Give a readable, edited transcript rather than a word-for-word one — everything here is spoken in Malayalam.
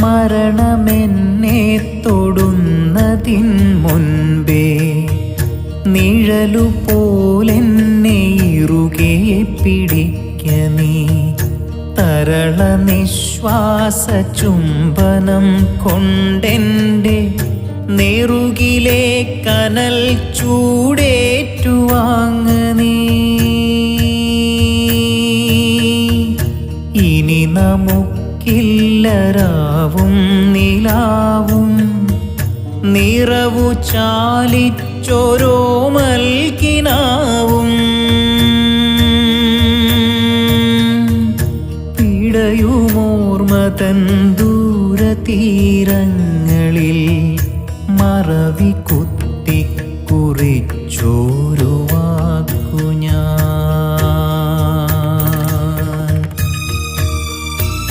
മരണമെന്നെ തൊടുന്നതിൻ മുൻപേ നിഴലുപോലെന്നെ ഇറുകെ പിടിക്ക നീ. തരള നിശ്വാസ ചുംബനം കൊണ്ടെൻ്റെ നെറുകിലെ കനൽ ചൂടേറ്റുവാങ്ങ് നീ. ഇനി നമുക്കില്ലരാവും നിലാവും നിറവു ചാലിച്ചോരോമൽക്കിനാവും. പിടയുമോർമതൻ ദൂരതീരങ്ങളിൽ മറവി